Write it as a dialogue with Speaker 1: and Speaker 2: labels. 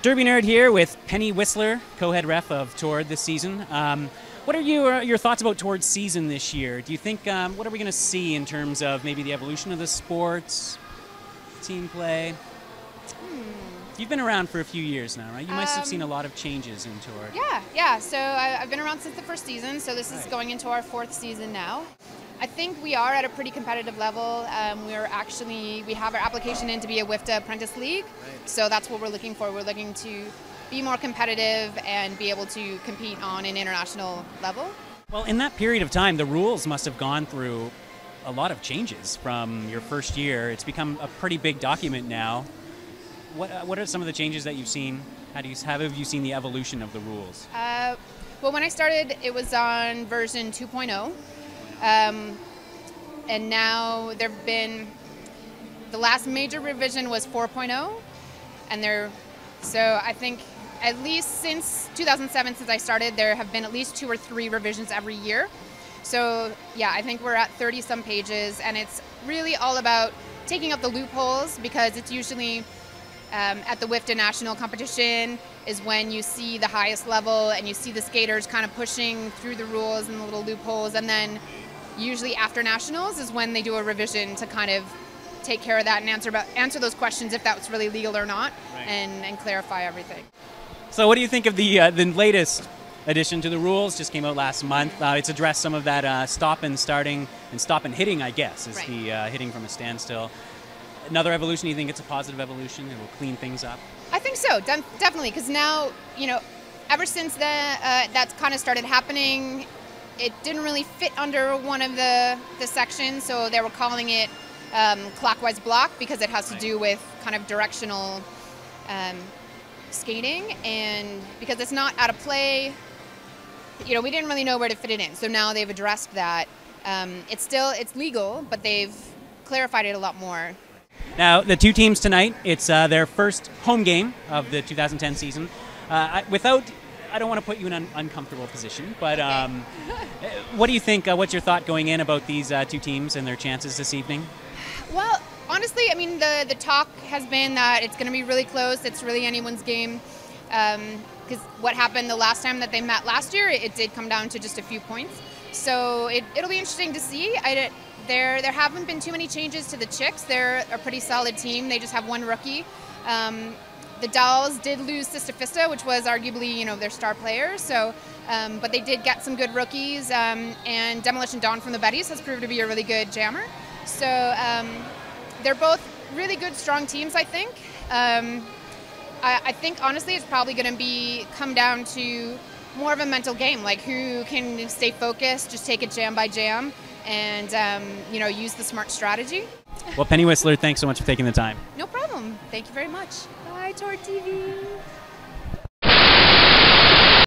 Speaker 1: Derby Nerd here with Penny Whistler, co-head ref of Tord this season. What are your thoughts about Tord's season this year? Do you think, what are we going to see in terms of maybe the evolution of the sports, team play? You've been around for a few years now, right? You must have seen a lot of changes in Tord.
Speaker 2: Yeah. So I've been around since the first season, so this is going into our fourth season now. I think we are at a pretty competitive level. We have our application in to be a WIFTA Apprentice League, so that's what we're looking for. We're looking to be more competitive and be able to compete on an international level.
Speaker 1: Well, in that period of time, the rules must have gone through a lot of changes from your first year. It's become a pretty big document now. What are some of the changes that you've seen? How have you seen the evolution of the rules?
Speaker 2: Well, when I started, it was on version 2.0. And now there've been, the last major revision was 4.0, and so I think at least since 2007, since I started, there have been at least 2 or 3 revisions every year. So yeah, I think we're at 30 some pages, and it's really all about taking out the loopholes, because it's usually at the WIFTA national competition is when you see the highest level and you see the skaters kind of pushing through the rules and the little loopholes, and then usually after nationals is when they do a revision to kind of take care of that and answer those questions if that's really legal or not, and clarify everything.
Speaker 1: So what do you think of the latest addition to the rules? Just came out last month. It's addressed some of that stop and starting and stop and hitting, I guess, is the hitting from a standstill. Another evolution, you think it's a positive evolution? It will clean things up?
Speaker 2: I think so, definitely, because now, ever since that's kind of started happening, it didn't really fit under one of the sections, so they were calling it clockwise block, because it has to do with kind of directional skating, and because it's not out of play, we didn't really know where to fit it in. So now they've addressed that. It's legal, but they've clarified it a lot more.
Speaker 1: Now, the 2 teams tonight, it's their first home game of the 2010 season. I don't want to put you in an uncomfortable position, but what do you think, what's your thought going in about these 2 teams and their chances this evening?
Speaker 2: Well, honestly, I mean, the talk has been that it's going to be really close. It's really anyone's game. Because what happened the last time that they met last year, it did come down to just a few points. So it'll be interesting to see. There haven't been too many changes to the Chicks. They're a pretty solid team. They just have 1 rookie. The Dolls did lose Sista Fista, which was arguably, their star player. So, but they did get some good rookies. And Demolition Dawn from the Betties has proved to be a really good jammer. So they're both really good, strong teams, I think. I think, honestly, it's probably going to come down to more of a mental game, like who can stay focused, just take it jam by jam, and use the smart strategy.
Speaker 1: Well, Penny Whistler, thanks so much for taking the time.
Speaker 2: No problem. Thank you very much. Bye, Tord TV.